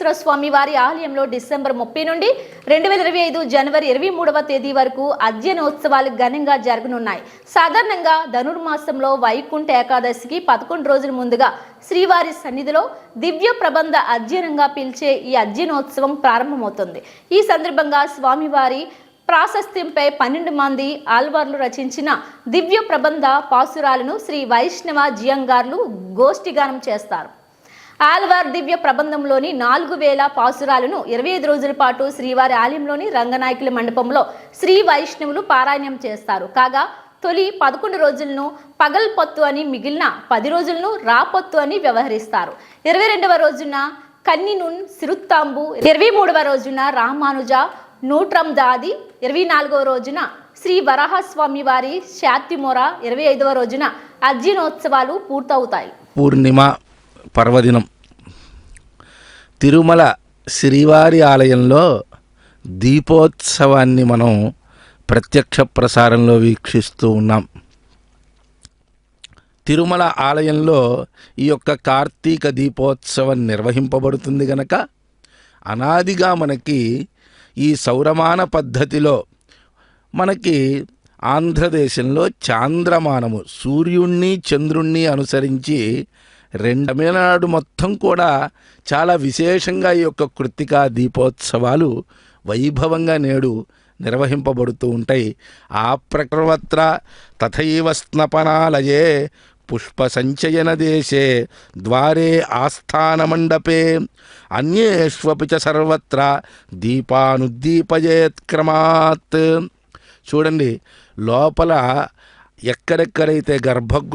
వెంకటేశ్వర స్వామి వారి ఆలయంలో డిసెంబర్ 30 నుండి 2025 జనవరి 23వ తేదీ వరకు అధ్యయనోత్సవాలు ఘనంగా జరగనున్నాయి. సాధారణంగా ధనుర్మాసంలో వైకుంఠ ఏకాదశికి 11 రోజుల ముందుగా శ్రీవారి సన్నిధిలో దివ్య ప్రబంధ అధ్యయనంగా పిలిచే ఈ అధ్యయనోత్సవం ప్రారంభమవుతుంది. ఈ సందర్భంగా స్వామివారి ప్రాశస్త్యంపై 12 మంది ఆల్వార్లు రచించిన దివ్య ప్రబంధ పాసురాలను శ్రీ వైష్ణవ జియంగార్లు గోష్ఠిగానం చేస్తారు. ఆల్వార్ దివ్య ప్రబంధంలోని 4000 పాసురాలను 25 రోజుల పాటు శ్రీవారి ఆలయంలోని రంగనాయకుల మండపంలో శ్రీ వైష్ణవులు పారాయణం చేస్తారు. కాగా తొలి 11 రోజులను పగల్పొత్తు అని, మిగిలిన 10 రోజులను రాపొత్తు అని వ్యవహరిస్తారు. 22వ రోజున కన్నినున్ సిరుత్తాంబు, 23వ రోజున రామానుజ నూట్రం దాది, 24వ రోజున శ్రీ వరాహస్వామి వారి శాత్తిమొర, 25వ రోజున అధ్యయనోత్సవాలు పూర్తవుతాయి. పూర్ణిమ పర్వదినం తిరుమల శ్రీవారి ఆలయంలో దీపోత్సవాన్ని మనం ప్రత్యక్ష ప్రసారంలో వీక్షిస్తూ ఉన్నాం. తిరుమల ఆలయంలో ఈ యొక్క కార్తీక దీపోత్సవం నిర్వహింపబడుతుంది గనక అనాదిగా మనకి ఈ సౌరమాన పద్ధతిలో మనకి ఆంధ్రదేశంలో చాంద్రమానము సూర్యుణ్ణి చంద్రుణ్ణి అనుసరించి తమిళనాడు మొత్తం కూడా చాలా విశేషంగా ఈ యొక్క కృత్తికా దీపోత్సవాలు వైభవంగా నేడు నిర్వహింపబడుతూ ఉంటాయి. ఆ ప్రకృవత్ర తథైవ స్నపనాలయే పుష్ప సంచయన దేశే ద్వారే ఆస్థాన మండపే అన్యేష్వపి చ సర్వత్ర దీపానుద్దీపయేత్ క్రమాత్. చూడండి, లోపల ఎక్కడెక్కడైతే గర్భగృహ